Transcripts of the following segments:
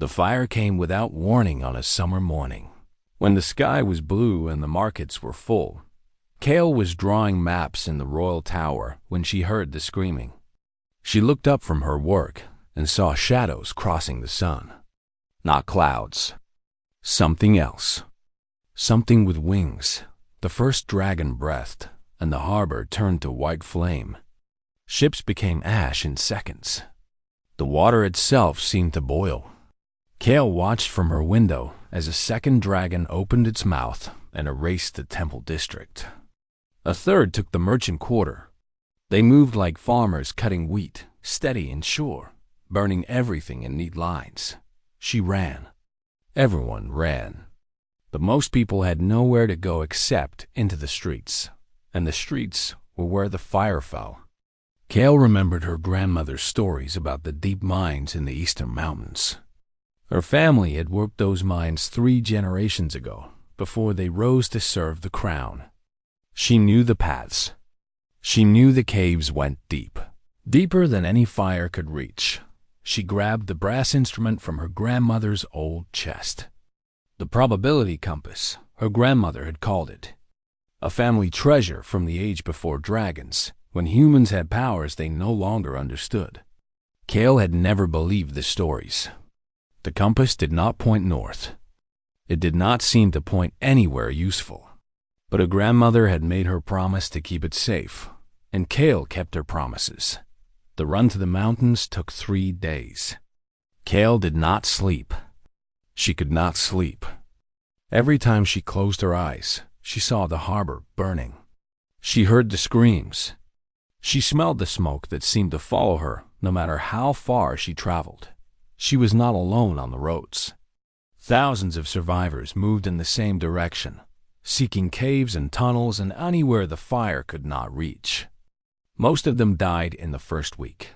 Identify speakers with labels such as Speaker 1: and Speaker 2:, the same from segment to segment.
Speaker 1: The fire came without warning on a summer morning. When the sky was blue and the markets were full, Kale was drawing maps in the royal tower when she heard the screaming. She looked up from her work and saw shadows crossing the sun. Not clouds. Something else. Something with wings. The first dragon breathed, and the harbor turned to white flame. Ships became ash in seconds. The water itself seemed to boil. Kale watched from her window as a second dragon opened its mouth and erased the temple district. A third took the merchant quarter. They moved like farmers cutting wheat, steady and sure, burning everything in neat lines. She ran. Everyone ran. But most people had nowhere to go except into the streets, and the streets were where the fire fell. Kale remembered her grandmother's stories about the deep mines in the eastern mountains. Her family had worked those mines 3 generations ago, before they rose to serve the crown. She knew the paths. She knew the caves went deep, deeper than any fire could reach. She grabbed the brass instrument from her grandmother's old chest. The probability compass, her grandmother had called it. A family treasure from the age before dragons, when humans had powers they no longer understood. Kale had never believed the stories. The compass did not point north. It did not seem to point anywhere useful. But her grandmother had made her promise to keep it safe, and Kale kept her promises. The run to the mountains took 3 days. Kale did not sleep. She could not sleep. Every time she closed her eyes, she saw the harbor burning. She heard the screams. She smelled the smoke that seemed to follow her no matter how far she traveled. She was not alone on the roads. Thousands of survivors moved in the same direction, seeking caves and tunnels and anywhere the fire could not reach. Most of them died in the first week.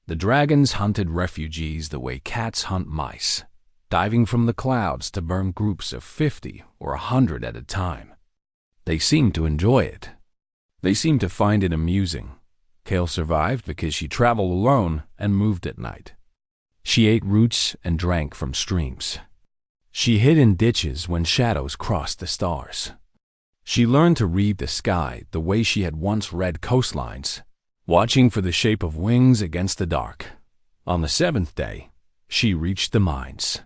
Speaker 1: The dragons hunted refugees the way cats hunt mice, diving from the clouds to burn groups of 50 or 100 at a time. They seemed to enjoy it. They seemed to find it amusing. Kale survived because she traveled alone and moved at night. She ate roots and drank from streams. She hid in ditches when shadows crossed the stars. She learned to read the sky the way she had once read coastlines, watching for the shape of wings against the dark. On the 7th day, she reached the mines.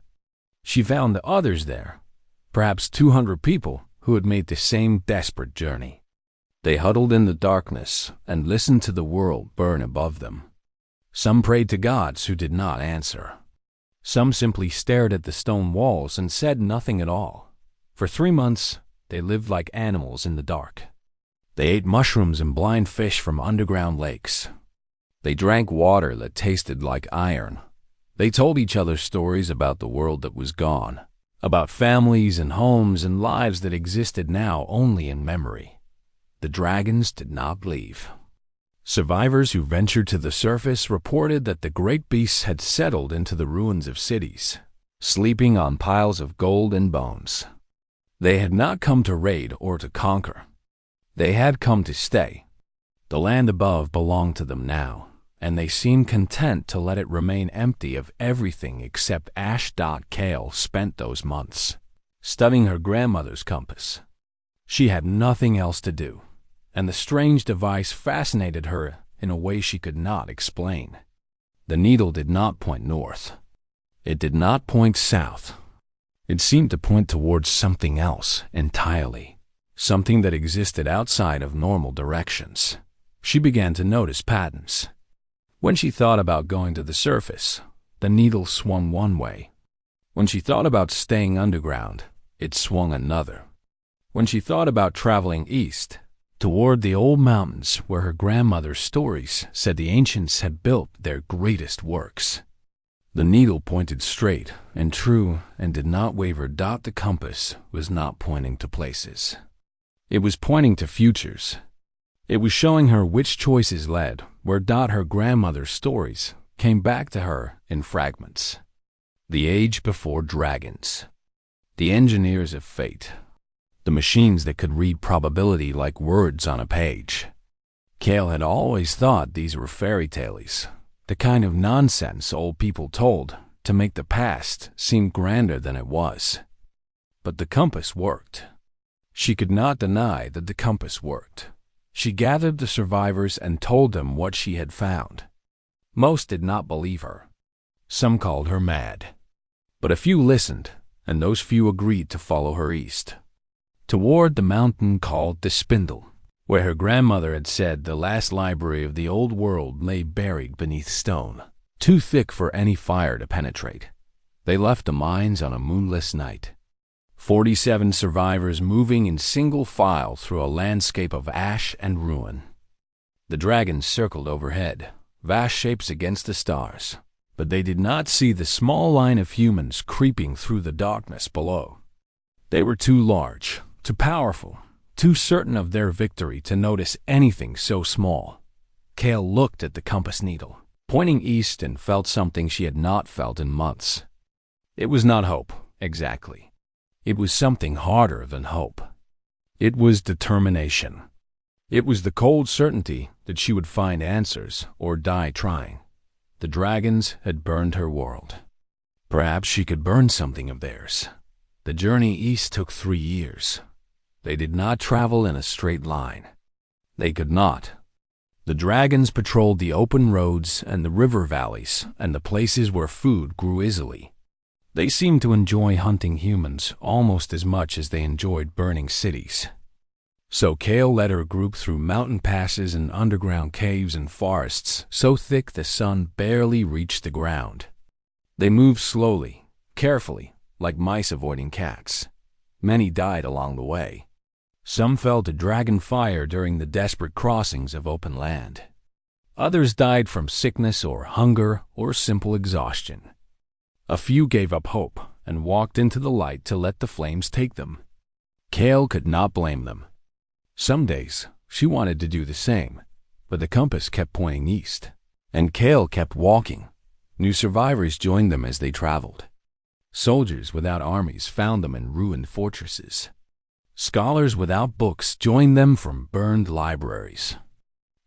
Speaker 1: She found the others there, perhaps 200 people who had made the same desperate journey. They huddled in the darkness and listened to the world burn above them. Some prayed to gods who did not answer. Some simply stared at the stone walls and said nothing at all. For 3 months, they lived like animals in the dark. They ate mushrooms and blind fish from underground lakes. They drank water that tasted like iron. They told each other stories about the world that was gone, about families and homes and lives that existed now only in memory. The dragons did not leave. Survivors who ventured to the surface reported that the great beasts had settled into the ruins of cities, sleeping on piles of gold and bones. They had not come to raid or to conquer. They had come to stay. The land above belonged to them now, and they seemed content to let it remain empty of everything except Ash. Kale spent those months studying her grandmother's compass. She had nothing else to do, and the strange device fascinated her in a way she could not explain. The needle did not point north. It did not point south. It seemed to point towards something else entirely, something that existed outside of normal directions. She began to notice patterns. When she thought about going to the surface, the needle swung one way. When she thought about staying underground, it swung another. When she thought about traveling east, toward the old mountains where her grandmother's stories said the ancients had built their greatest works, the needle pointed straight and true and did not waver. The compass was not pointing to places. It was pointing to futures. It was showing her which choices led where. Her grandmother's stories came back to her in fragments. The age before dragons. The engineers of fate. The machines that could read probability like words on a page. Kale had always thought these were fairy tales, the kind of nonsense old people told to make the past seem grander than it was. But the compass worked. She could not deny that the compass worked. She gathered the survivors and told them what she had found. Most did not believe her. Some called her mad. But a few listened, and those few agreed to follow her east, toward the mountain called the Spindle, where her grandmother had said the last library of the old world lay buried beneath stone, too thick for any fire to penetrate. They left the mines on a moonless night. 47 survivors moving in single file through a landscape of ash and ruin. The dragons circled overhead, vast shapes against the stars, but they did not see the small line of humans creeping through the darkness below. They were too large, too powerful, too certain of their victory to notice anything so small. Kale looked at the compass needle, pointing east, and felt something she had not felt in months. It was not hope, exactly. It was something harder than hope. It was determination. It was the cold certainty that she would find answers or die trying. The dragons had burned her world. Perhaps she could burn something of theirs. The journey east took 3 years. They did not travel in a straight line. They could not. The dragons patrolled the open roads and the river valleys and the places where food grew easily. They seemed to enjoy hunting humans almost as much as they enjoyed burning cities. So Kale led her group through mountain passes and underground caves and forests so thick the sun barely reached the ground. They moved slowly, carefully, like mice avoiding cats. Many died along the way. Some fell to dragon fire during the desperate crossings of open land. Others died from sickness or hunger or simple exhaustion. A few gave up hope and walked into the light to let the flames take them. Kale could not blame them. Some days, she wanted to do the same, but the compass kept pointing east, and Kale kept walking. New survivors joined them as they traveled. Soldiers without armies found them in ruined fortresses. Scholars without books joined them from burned libraries.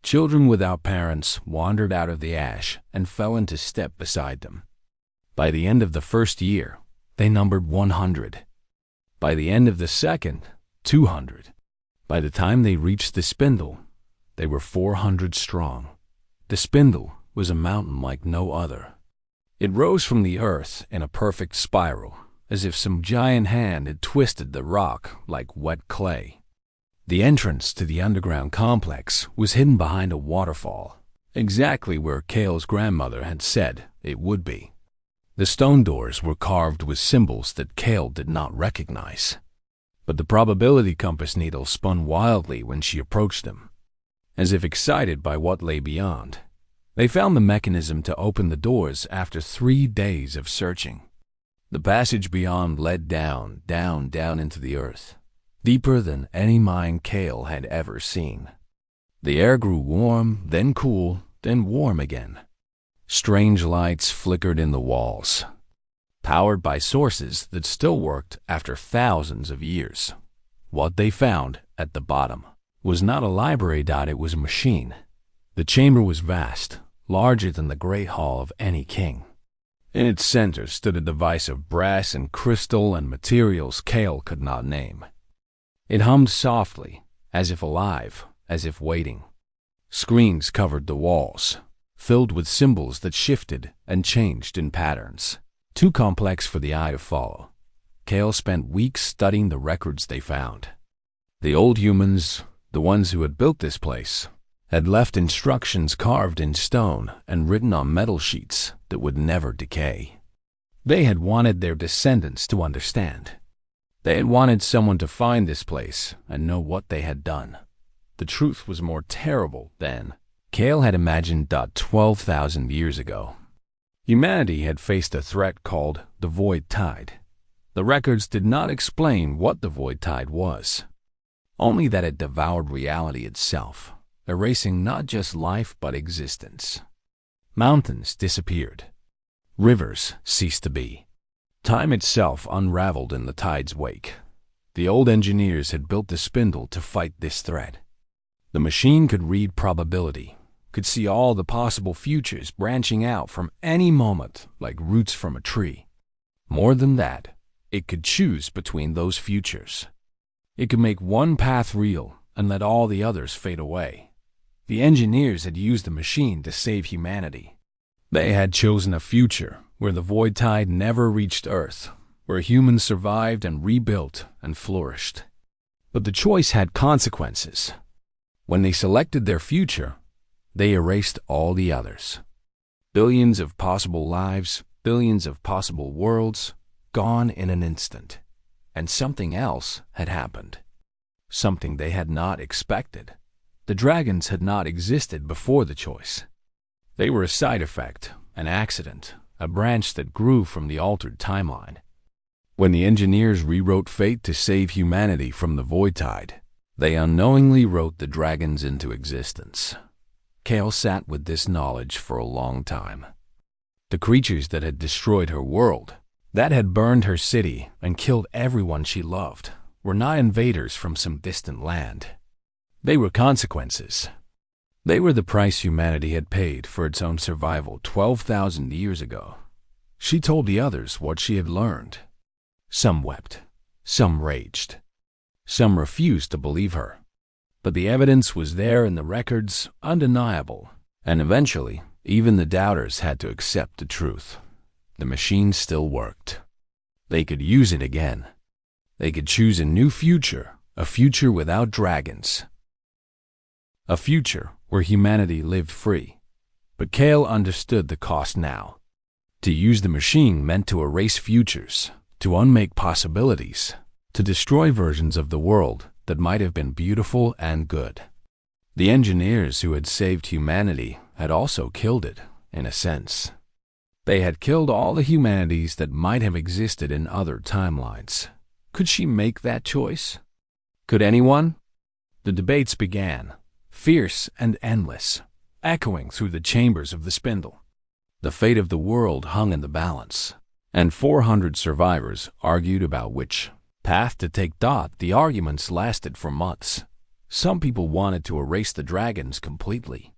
Speaker 1: Children without parents wandered out of the ash and fell into step beside them. By the end of the first year, they numbered 100. By the end of the second, 200. By the time they reached the Spindle, they were 400 strong. The Spindle was a mountain like no other. It rose from the earth in a perfect spiral, as if some giant hand had twisted the rock like wet clay. The entrance to the underground complex was hidden behind a waterfall, exactly where Kale's grandmother had said it would be. The stone doors were carved with symbols that Kale did not recognize. But the probability compass needle spun wildly when she approached them, as if excited by what lay beyond. They found the mechanism to open the doors after 3 days of searching. The passage beyond led down into the earth, deeper than any mine Kale had ever seen. The air grew warm, then cool, then warm again. Strange lights flickered in the walls, powered by sources that still worked after thousands of years. What they found at the bottom was not a library. It was a machine. The chamber was vast, larger than the great hall of any king. In its center stood a device of brass and crystal and materials Kale could not name. It hummed softly, as if alive, as if waiting. Screens covered the walls, filled with symbols that shifted and changed in patterns, too complex for the eye to follow. Kale spent weeks studying the records they found. The old humans, the ones who had built this place, had left instructions carved in stone and written on metal sheets that would never decay. They had wanted their descendants to understand. They had wanted someone to find this place and know what they had done. The truth was more terrible than Kale had imagined. 12,000 years ago, humanity had faced a threat called the Void Tide. The records did not explain what the Void Tide was, only that it devoured reality itself, erasing not just life but existence. Mountains disappeared. Rivers ceased to be. Time itself unraveled in the tide's wake. The old engineers had built the spindle to fight this threat. The machine could read probability, could see all the possible futures branching out from any moment like roots from a tree. More than that, it could choose between those futures. It could make one path real and let all the others fade away. The engineers had used the machine to save humanity. They had chosen a future where the void tide never reached Earth, where humans survived and rebuilt and flourished. But the choice had consequences. When they selected their future, they erased all the others. Billions of possible lives, billions of possible worlds, gone in an instant. And something else had happened. Something they had not expected. The dragons had not existed before the choice. They were a side effect, an accident, a branch that grew from the altered timeline. When the engineers rewrote fate to save humanity from the void tide, they unknowingly wrote the dragons into existence. Kale sat with this knowledge for a long time. The creatures that had destroyed her world, that had burned her city and killed everyone she loved, were not invaders from some distant land. They were consequences. They were the price humanity had paid for its own survival 12,000 years ago. She told the others what she had learned. Some wept, some raged, some refused to believe her. But the evidence was there in the records, undeniable, and eventually, even the doubters had to accept the truth. The machine still worked. They could use it again. They could choose a new future, a future without dragons. A future where humanity lived free. But Kale understood the cost now. To use the machine meant to erase futures, to unmake possibilities, to destroy versions of the world that might have been beautiful and good. The engineers who had saved humanity had also killed it, in a sense. They had killed all the humanities that might have existed in other timelines. Could she make that choice? Could anyone? The debates began, fierce and endless, echoing through the chambers of the spindle. The fate of the world hung in the balance, and 400 survivors argued about which path to take. The arguments lasted for months. Some people wanted to erase the dragons completely.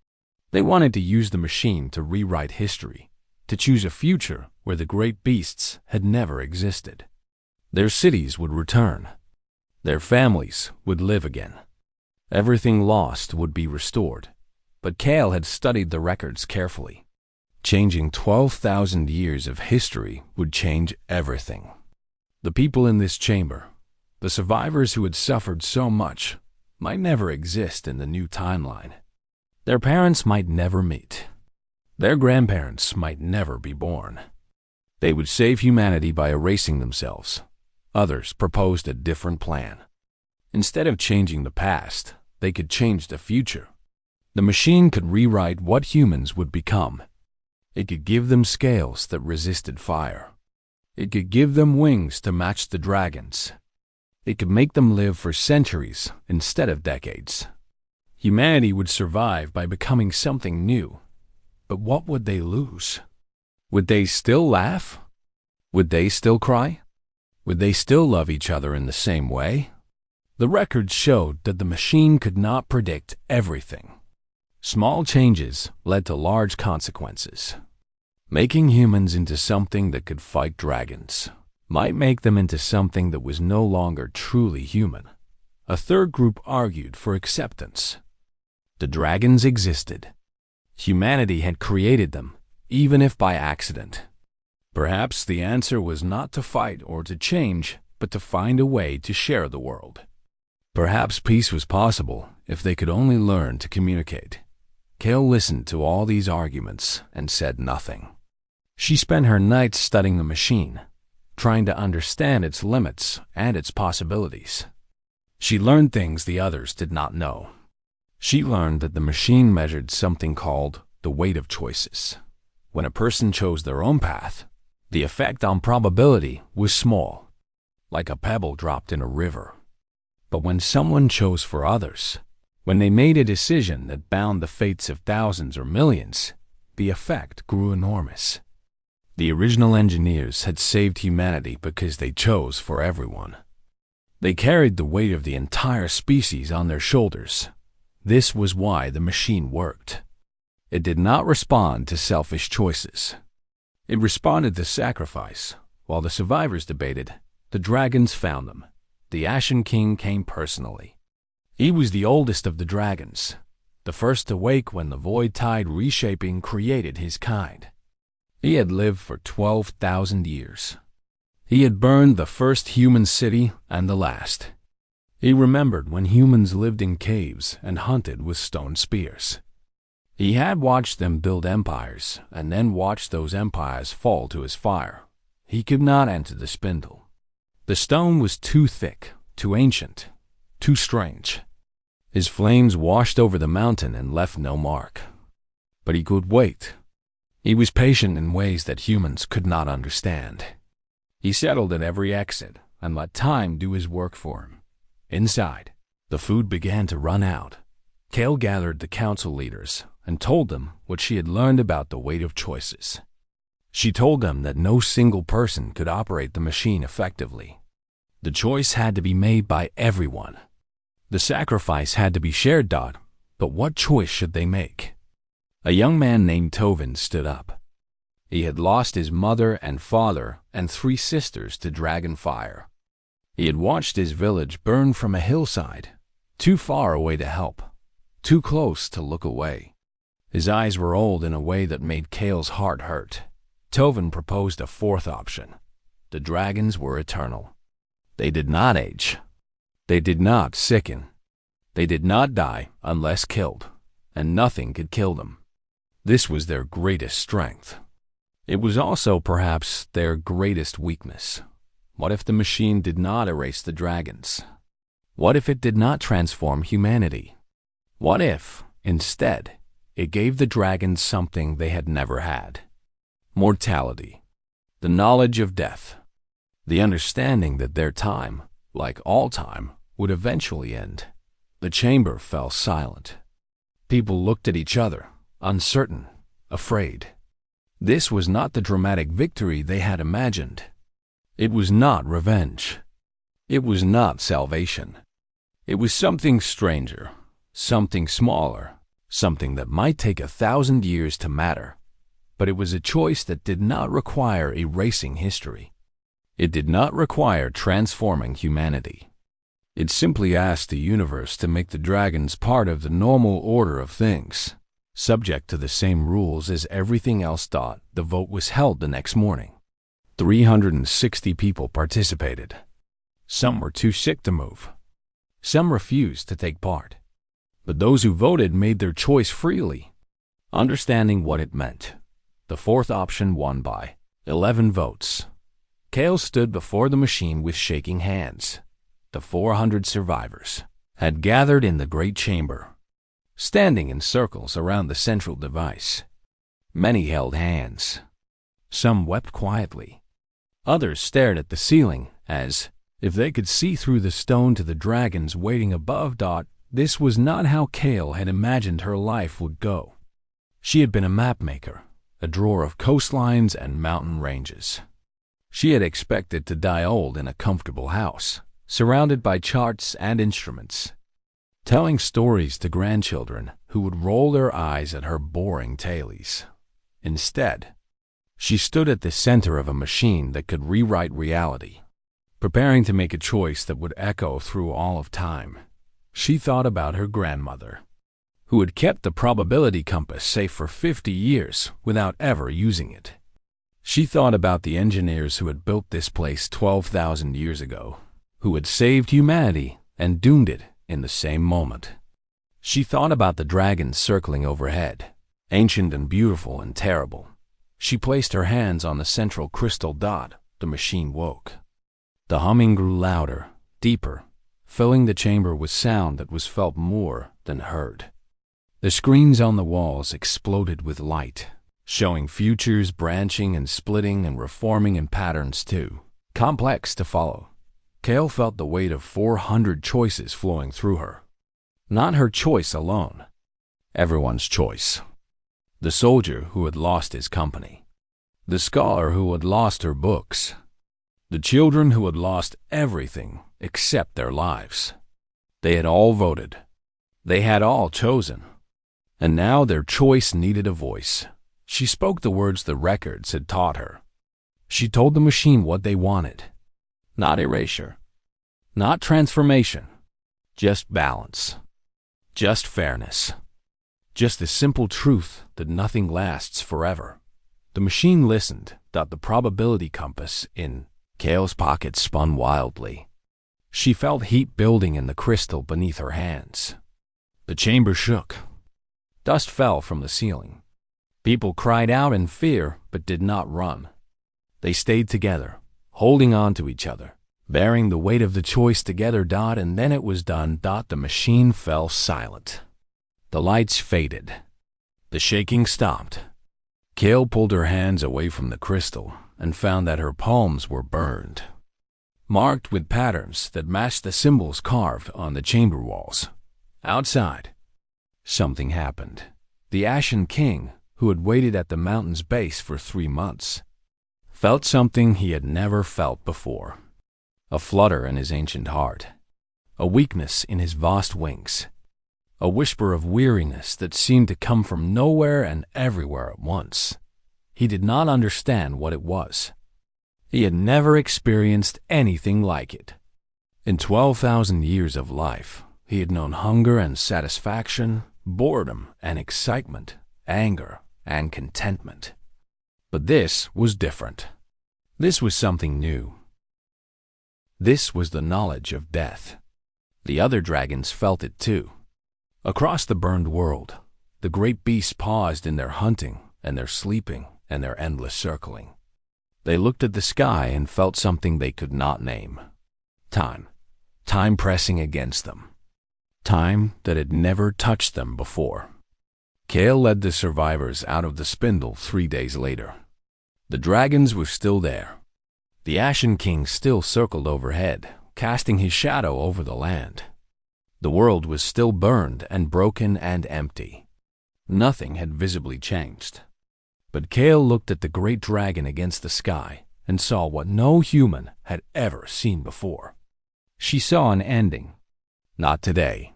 Speaker 1: They wanted to use the machine to rewrite history, to choose a future where the great beasts had never existed. Their cities would return. Their families would live again. Everything lost would be restored. But Kale had studied the records carefully. Changing 12,000 years of history would change everything. The people in this chamber, the survivors who had suffered so much, might never exist in the new timeline. Their parents might never meet. Their grandparents might never be born. They would save humanity by erasing themselves. Others proposed a different plan. Instead of changing the past, they could change the future. The machine could rewrite what humans would become. It could give them scales that resisted fire. It could give them wings to match the dragons. It could make them live for centuries instead of decades. Humanity would survive by becoming something new. But what would they lose? Would they still laugh? Would they still cry? Would they still love each other in the same way? The records showed that the machine could not predict everything. Small changes led to large consequences. Making humans into something that could fight dragons might make them into something that was no longer truly human. A third group argued for acceptance. The dragons existed. Humanity had created them, even if by accident. Perhaps the answer was not to fight or to change, but to find a way to share the world. Perhaps peace was possible if they could only learn to communicate. Kale listened to all these arguments and said nothing. She spent her nights studying the machine, trying to understand its limits and its possibilities. She learned things the others did not know. She learned that the machine measured something called the weight of choices. When a person chose their own path, the effect on probability was small, like a pebble dropped in a river. But when someone chose for others, when they made a decision that bound the fates of thousands or millions, the effect grew enormous. The original engineers had saved humanity because they chose for everyone. They carried the weight of the entire species on their shoulders. This was why the machine worked. It did not respond to selfish choices. It responded to sacrifice. While the survivors debated, the dragons found them. The Ashen King came personally. He was the oldest of the dragons, the first to wake when the void tide reshaping created his kind. He had lived for 12,000 years. He had burned the first human city and the last. He remembered when humans lived in caves and hunted with stone spears. He had watched them build empires and then watched those empires fall to his fire. He could not enter the spindle. The stone was too thick, too ancient, too strange. His flames washed over the mountain and left no mark. But he could wait. He was patient in ways that humans could not understand. He settled at every exit and let time do his work for him. Inside, the food began to run out. Kale gathered the council leaders and told them what she had learned about the weight of choices. She told them that no single person could operate the machine effectively. The choice had to be made by everyone. The sacrifice had to be shared, but what choice should they make? A young man named Tovin stood up. He had lost his mother and father and 3 sisters to dragon fire. He had watched his village burn from a hillside, too far away to help, too close to look away. His eyes were old in a way that made Kale's heart hurt. Tovin proposed a 4th option. The dragons were eternal. They did not age. They did not sicken. They did not die unless killed, and nothing could kill them. This was their greatest strength. It was also perhaps their greatest weakness. What if the machine did not erase the dragons? What if it did not transform humanity? What if, instead, it gave the dragons something they had never had? Mortality, the knowledge of death, the understanding that their time, like all time, would eventually end. The chamber fell silent. People looked at each other, uncertain, afraid. This was not the dramatic victory they had imagined. It was not revenge. It was not salvation. It was something stranger, something smaller, something that might take 1,000 years to matter. But it was a choice that did not require erasing history. It did not require transforming humanity. It simply asked the universe to make the dragons part of the normal order of things, subject to the same rules as everything else. The vote was held the next morning. 360 people participated. Some were too sick to move. Some refused to take part. But those who voted made their choice freely, understanding what it meant. The 4th option won by 11 votes. Kale stood before the machine with shaking hands. The 400 survivors had gathered in the great chamber, standing in circles around the central device. Many held hands. Some wept quietly. Others stared at the ceiling as if they could see through the stone to the dragons waiting above. This was not how Kale had imagined her life would go. She had been a map maker, a drawer of coastlines and mountain ranges. She had expected to die old in a comfortable house, surrounded by charts and instruments, telling stories to grandchildren who would roll their eyes at her boring tales. Instead, she stood at the center of a machine that could rewrite reality, preparing to make a choice that would echo through all of time. She thought about her grandmother, who had kept the probability compass safe for 50 years without ever using it. She thought about the engineers who had built this place 12,000 years ago, who had saved humanity and doomed it in the same moment. She thought about the dragons circling overhead, ancient and beautiful and terrible. She placed her hands on the central crystal dot. The machine woke. The humming grew louder, deeper, filling the chamber with sound that was felt more than heard. The screens on the walls exploded with light, showing futures branching and splitting and reforming in patterns too complex to follow. Kale felt the weight of 400 choices flowing through her. Not her choice alone. Everyone's choice. The soldier who had lost his company. The scholar who had lost her books. The children who had lost everything except their lives. They had all voted. They had all chosen. And now their choice needed a voice. She spoke the words the records had taught her. She told the machine what they wanted. Not erasure. Not transformation. Just balance. Just fairness. Just the simple truth that nothing lasts forever. The machine listened, that the probability compass in Kale's pocket spun wildly. She felt heat building in the crystal beneath her hands. The chamber shook. Dust fell from the ceiling. People cried out in fear but did not run. They stayed together, holding on to each other, bearing the weight of the choice together. And then it was done. The machine fell silent. The lights faded. The shaking stopped. Kale pulled her hands away from the crystal and found that her palms were burned, marked with patterns that matched the symbols carved on the chamber walls. Outside, something happened. The Ashen King, who had waited at the mountain's base for 3 months, felt something he had never felt before. A flutter in his ancient heart, a weakness in his vast wings, a whisper of weariness that seemed to come from nowhere and everywhere at once. He did not understand what it was. He had never experienced anything like it. In 12,000 years of life, he had known hunger and satisfaction, boredom and excitement, anger and contentment. But this was different. This was something new. This was the knowledge of death. The other dragons felt it too. Across the burned world, the great beasts paused in their hunting and their sleeping and their endless circling. They looked at the sky and felt something they could not name. Time. Time pressing against them. Time that had never touched them before. Kale led the survivors out of the spindle 3 days later. The dragons were still there. The Ashen King still circled overhead, casting his shadow over the land. The world was still burned and broken and empty. Nothing had visibly changed. But Kale looked at the great dragon against the sky and saw what no human had ever seen before. She saw an ending. Not today.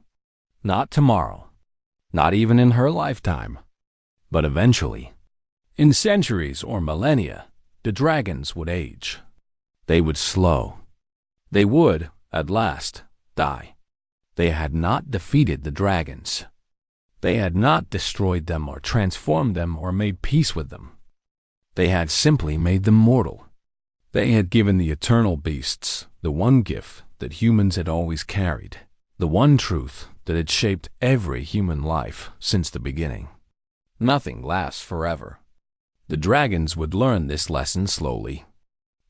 Speaker 1: Not tomorrow. Not even in her lifetime. But eventually, in centuries or millennia, the dragons would age. They would slow. They would, at last, die. They had not defeated the dragons. They had not destroyed them or transformed them or made peace with them. They had simply made them mortal. They had given the eternal beasts the one gift that humans had always carried, the one truth that had shaped every human life since the beginning. Nothing lasts forever. The dragons would learn this lesson slowly.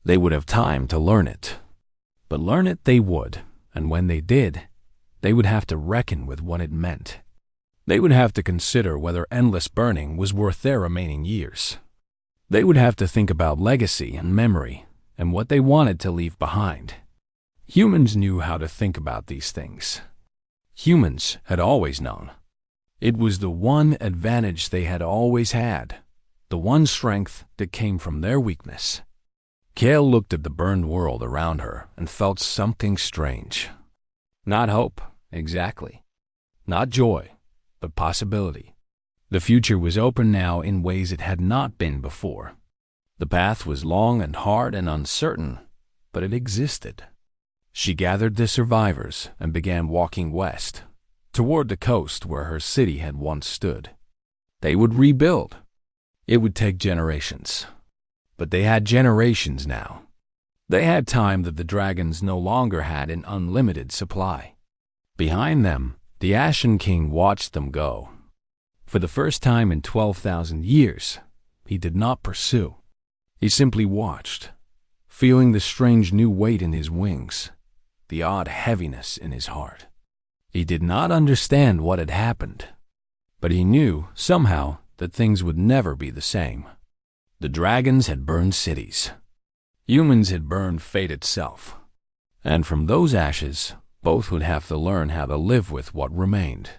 Speaker 1: They would have time to learn it. But learn it they would, and when they did, they would have to reckon with what it meant. They would have to consider whether endless burning was worth their remaining years. They would have to think about legacy and memory and what they wanted to leave behind. Humans knew how to think about these things. Humans had always known. It was the one advantage they had always had, the one strength that came from their weakness. Kale looked at the burned world around her and felt something strange. Not hope, exactly. Not joy, but possibility. The future was open now in ways it had not been before. The path was long and hard and uncertain, but it existed. She gathered the survivors and began walking west, toward the coast where her city had once stood. They would rebuild. It would take generations. But they had generations now. They had time that the dragons no longer had in unlimited supply. Behind them, the Ashen King watched them go. For the first time in 12,000 years, he did not pursue. He simply watched, feeling the strange new weight in his wings, the odd heaviness in his heart. He did not understand what had happened, but he knew, somehow, that things would never be the same. The dragons had burned cities. Humans had burned fate itself. And from those ashes, both would have to learn how to live with what remained.